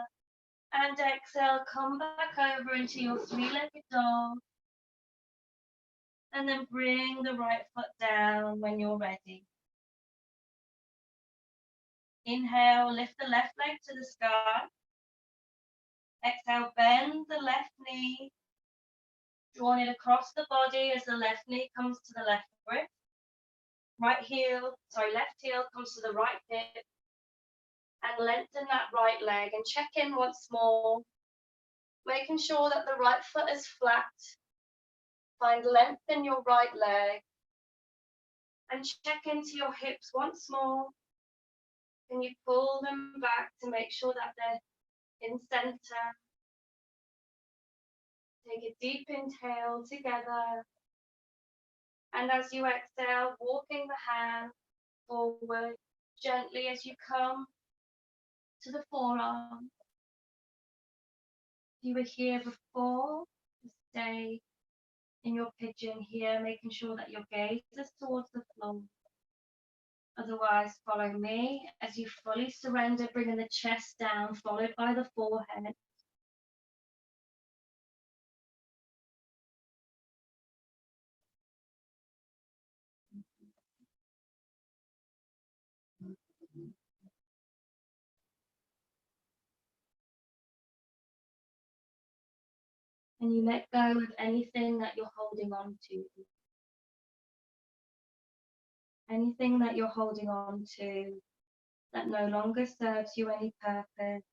S1: and exhale, come back over into your three-legged dog And then bring the right foot down when you're ready. Inhale, lift the left leg to the sky. Exhale, bend the left knee, drawing it across the body as the left knee comes to the left wrist. Left heel comes to the right hip. And lengthen that right leg and check in once more, making sure that the right foot is flat. Find length in your right leg and check into your hips once more. Can you pull them back to make sure that they're in center? Take a deep inhale together. And as you exhale, walking the hand forward gently as you come to the forearm. If you were here before, stay in your pigeon here, making sure that your gaze is towards the floor. Otherwise, follow me as you fully surrender, bringing the chest down, followed by the forehead. And you let go of anything that you're holding on to. Anything that you're holding on to that no longer serves you any purpose.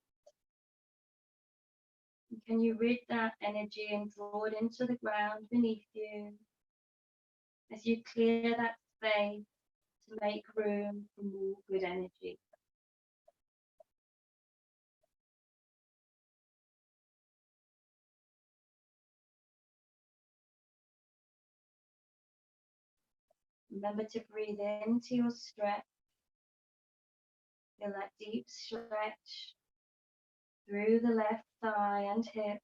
S1: And can you rid that energy and draw it into the ground beneath you as you clear that space to make room for more good energy. Remember to breathe into your stretch. Feel that deep stretch through the left thigh and hip.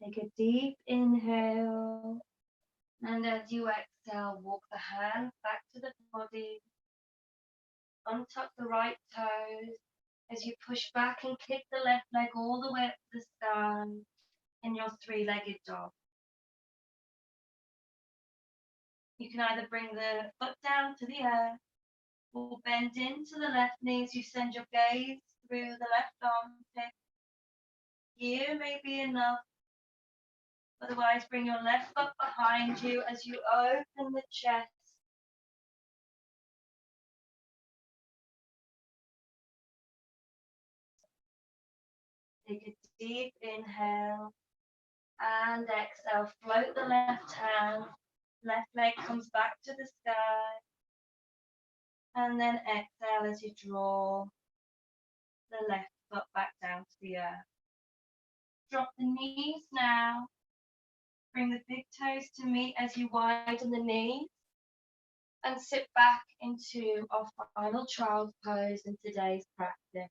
S1: Take a deep inhale. And as you exhale, walk the hands back to the body. Untuck the right toes as you push back and kick the left leg all the way up to the sky in your three-legged dog. You can either bring the foot down to the earth or bend into the left knee as you send your gaze through the left armpit. Here may be enough. Otherwise, bring your left foot behind you as you open the chest. Take a deep inhale and exhale. Float the left hand. Left leg comes back to the sky. And then exhale as you draw the left foot back down to the earth. Drop the knees now. Bring the big toes to meet as you widen the knees. And sit back into our final child's pose in today's practice.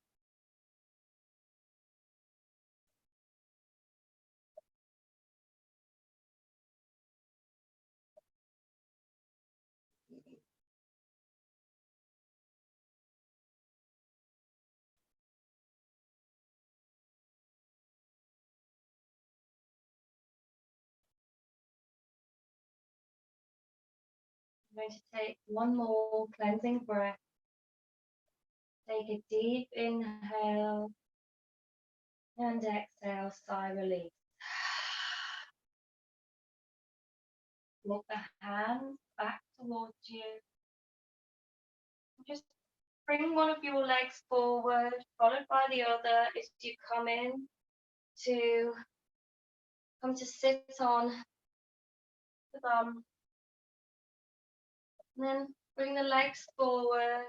S1: I'm going to take one more cleansing breath. Take a deep inhale and exhale, sigh release. Walk the hands back towards you. Just bring one of your legs forward, followed by the other as you to come to sit on the bum. And then bring the legs forward.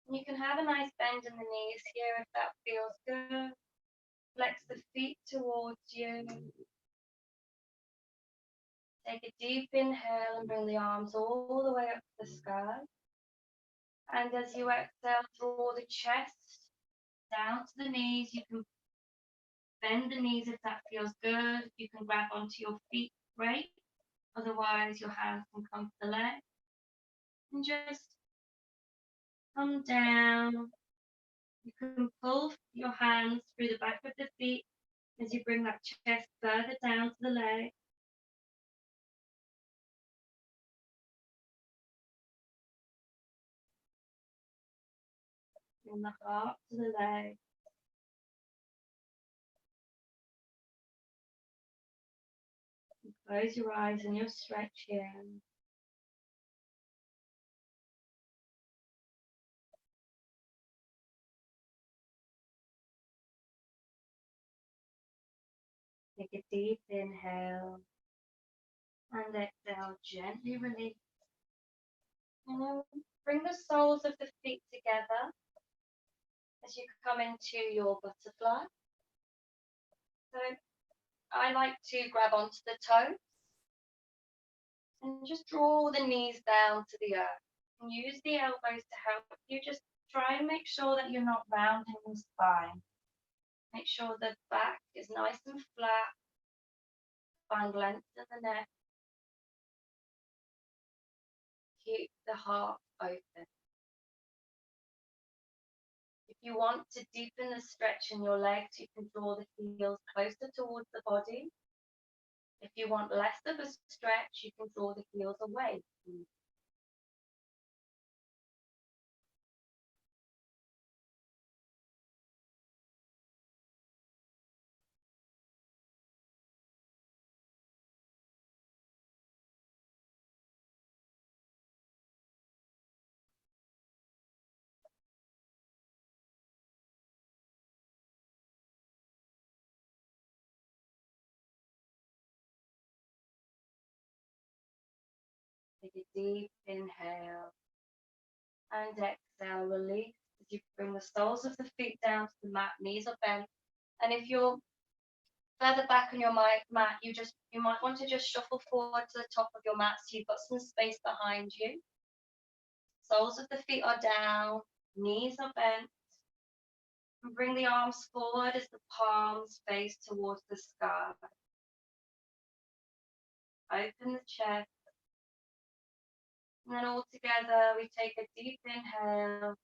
S1: And you can have a nice bend in the knees here if that feels good. Flex the feet towards you. Take a deep inhale and bring the arms all the way up to the sky. And as you exhale, draw the chest down to the knees. You can bend the knees if that feels good. You can grab onto your feet, great. Otherwise, your hands can come to the legs. And just come down. You can pull your hands through the back of the feet as you bring that chest further down to the leg. Bring the heart to the leg. And close your eyes and you'll stretch here. Take a deep inhale and exhale, gently release. And then bring the soles of the feet together as you come into your butterfly. So I like to grab onto the toes and just draw the knees down to the earth. And use the elbows to help you. Just try and make sure that you're not rounding the spine. Make sure the back is nice and flat. Find length in the neck. Keep the heart open. If you want to deepen the stretch in your legs, you can draw the heels closer towards the body. If you want less of a stretch, you can draw the heels away. Take a deep inhale and exhale, release as you bring the soles of the feet down to the mat, knees are bent. And if you're further back on your mat, you might want to just shuffle forward to the top of your mat so you've got some space behind you. Soles of the feet are down, knees are bent. And bring the arms forward as the palms face towards the sky. Open the chest. And then all together, we take a deep inhale.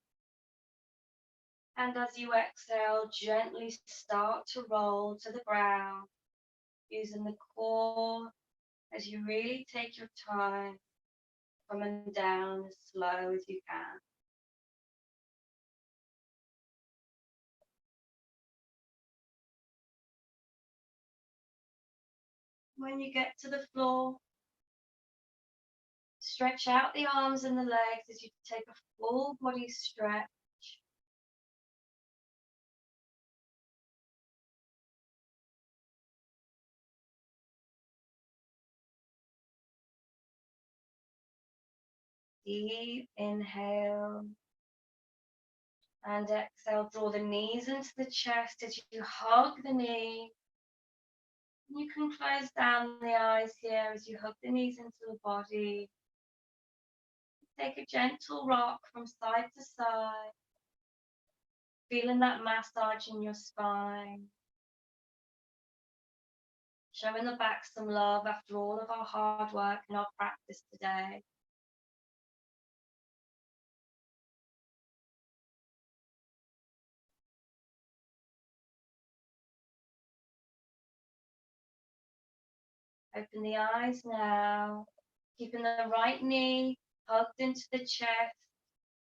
S1: And as you exhale, gently start to roll to the ground, using the core as you really take your time, coming down as slow as you can. When you get to the floor, stretch out the arms and the legs as you take a full body stretch. Deep inhale and exhale. Draw the knees into the chest as you hug the knee. You can close down the eyes here as you hug the knees into the body. Take a gentle rock from side to side, feeling that massage in your spine. Showing the back some love after all of our hard work and our practice today. Open the eyes now, keeping the right knee hugged into the chest.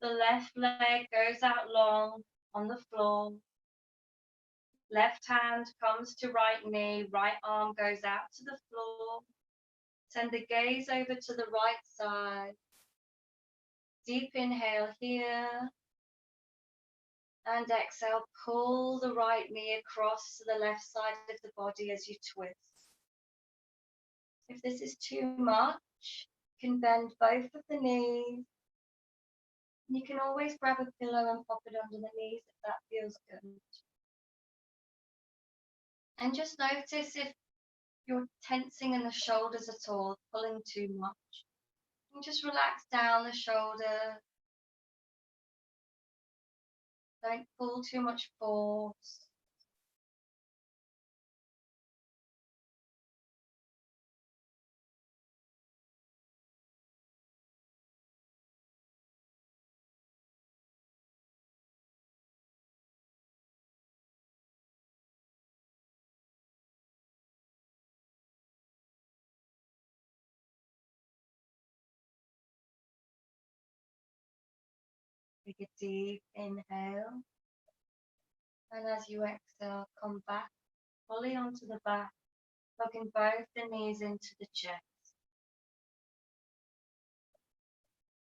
S1: The left leg goes out long on the floor. Left hand comes to right knee, right arm goes out to the floor. Send the gaze over to the right side. Deep inhale here. And exhale, pull the right knee across to the left side of the body as you twist. If this is too much, you can bend both of the knees. You can always grab a pillow and pop it under the knees if that feels good. And just notice if you're tensing in the shoulders at all, pulling too much. And just relax down the shoulder. Don't pull too much force. Take a deep inhale. And as you exhale, come back fully onto the back, plugging both the knees into the chest.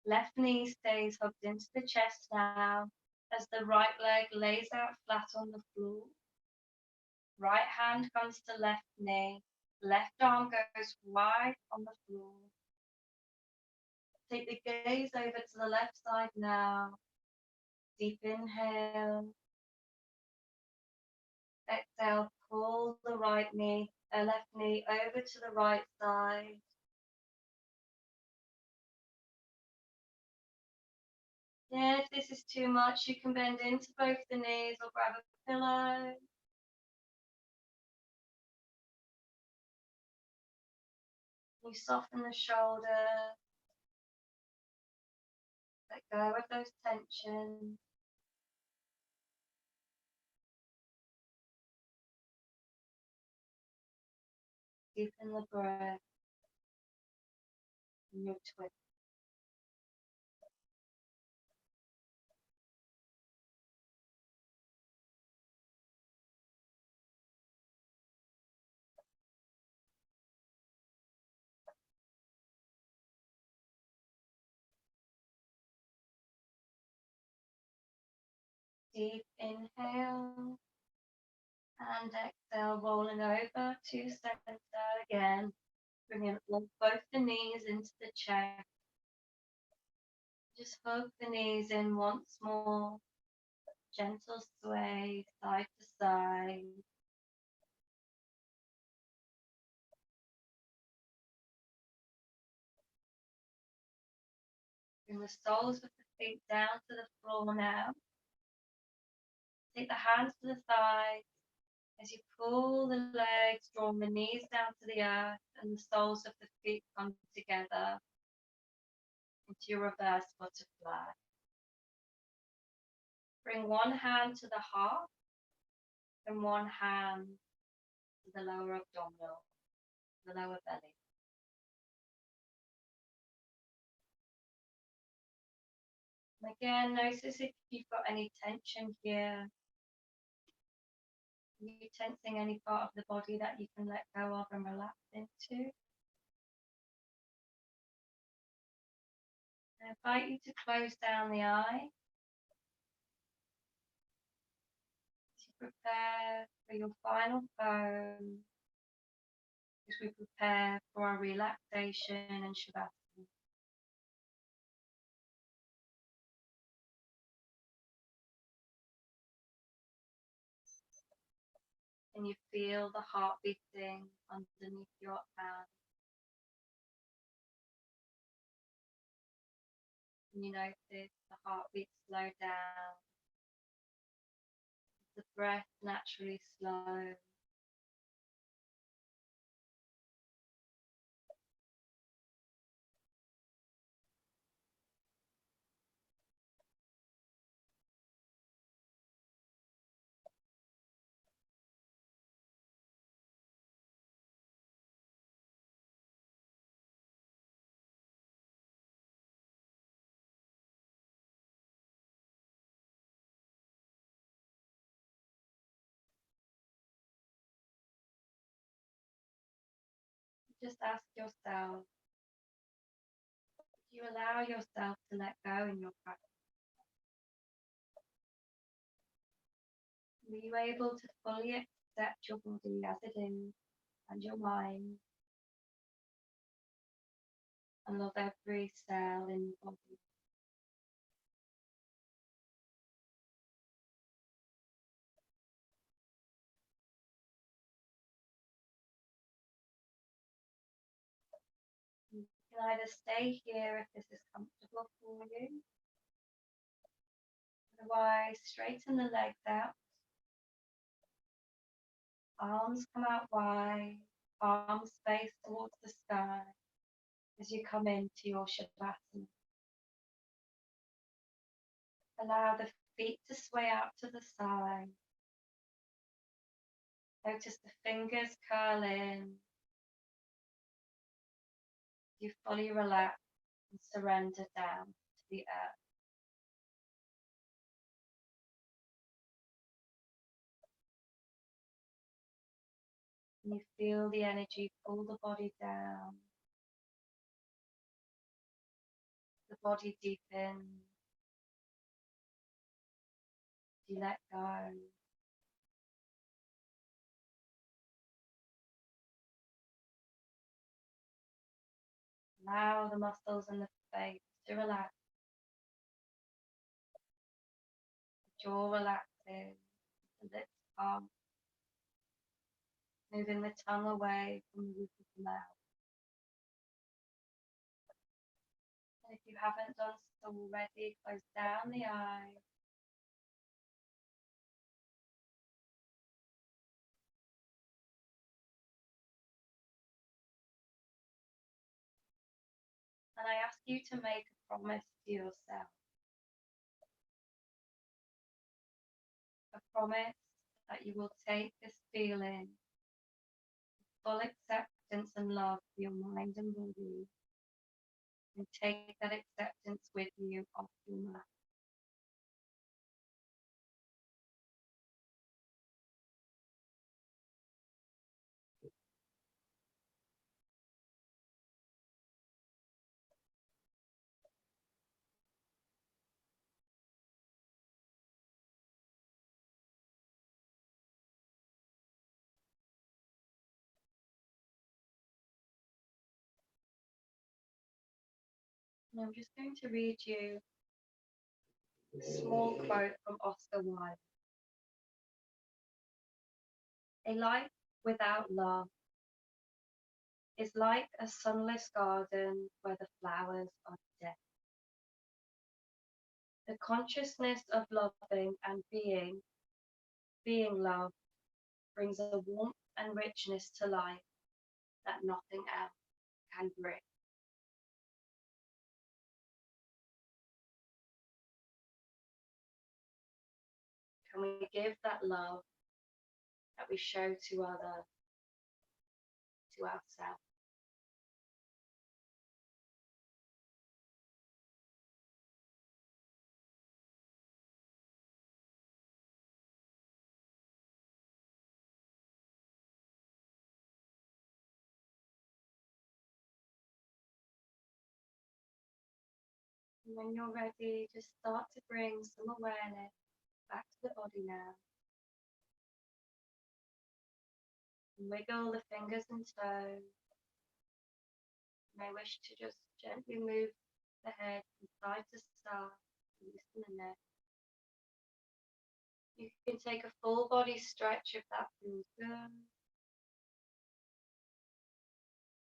S1: Left knee stays hugged into the chest now as the right leg lays out flat on the floor. Right hand comes to left knee. Left arm goes wide on the floor. Take the gaze over to the left side now. Deep inhale. Exhale, pull the left knee over to the right side. Yeah, if this is too much, you can bend into both the knees or grab a pillow. You soften the shoulder. Let go of those tensions. Deepen the breath. And your twist. Deep inhale. And exhale, rolling over to center again. Bringing both the knees into the chest. Just hug the knees in once more. Gentle sway side to side. Bring the soles of the feet down to the floor now. Take the hands to the thighs as you pull the legs, draw the knees down to the earth, and the soles of the feet come together into your reverse butterfly. Bring one hand to the heart and one hand to the lower abdominal, the lower belly. And again, notice if you've got any tension here. Are you tensing any part of the body that you can let go of and relax into? I invite you to close down the eye. As you prepare for your final pose, as we prepare for our relaxation and Shavasana. And you feel the heart beating underneath your hand. And you notice the heartbeat slow down. The breath naturally slow. Just ask yourself, do you allow yourself to let go in your practice? Were you able to fully accept your body as it is and your mind and love every cell in your body? You can either stay here if this is comfortable for you, otherwise straighten the legs out, arms come out wide, palms face towards the sky as you come into your Shavasana. Allow the feet to sway out to the side. Notice the fingers curl in. You fully relax and surrender down to the earth. And you feel the energy pull the body down. The body deepens. You let go. Allow the muscles in the face to relax. The jaw relaxes. The lips calm. Moving the tongue away from the roof of the mouth. And if you haven't done so already, close down the eyes. And I ask you to make a promise to yourself. A promise that you will take this feeling, full acceptance and love for your mind and body, and take that acceptance with you off your mat. And I'm just going to read you a small quote from Oscar Wilde. A life without love is like a sunless garden where the flowers are dead. The consciousness of loving and being loved, brings a warmth and richness to life that nothing else can bring. Can we give that love that we show to others, to ourselves? And when you're ready, just start to bring some awareness back to the body now. Wiggle the fingers and toes. You may wish to just gently move the head from side to side, loosen the neck. You can take a full body stretch if that feels good.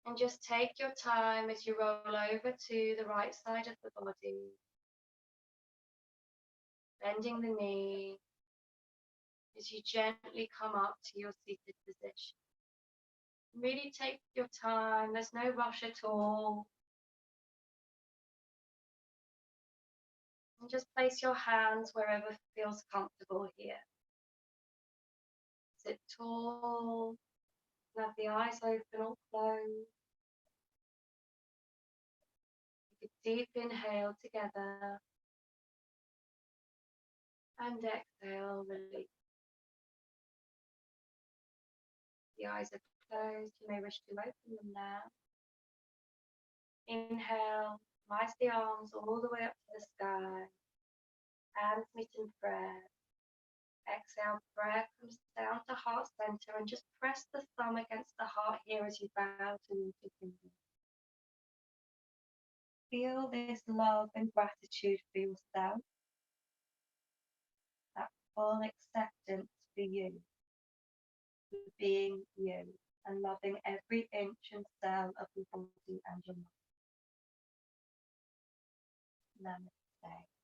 S1: And just take your time as you roll over to the right side of the body, bending the knee as you gently come up to your seated position. Really take your time, there's no rush at all. And just place your hands wherever feels comfortable here. Sit tall, have the eyes open or closed. Take a deep inhale together and exhale, release. The eyes are closed, you may wish to open them now. Inhale, rise the arms all the way up to the sky. Hands meet in prayer. Exhale, prayer comes down to heart center and just press the thumb against the heart here as you bow towards your fingers. Feel this love and gratitude for yourself, that full acceptance for you, for being you, and loving every inch and cell of your body and your mind. Namaste.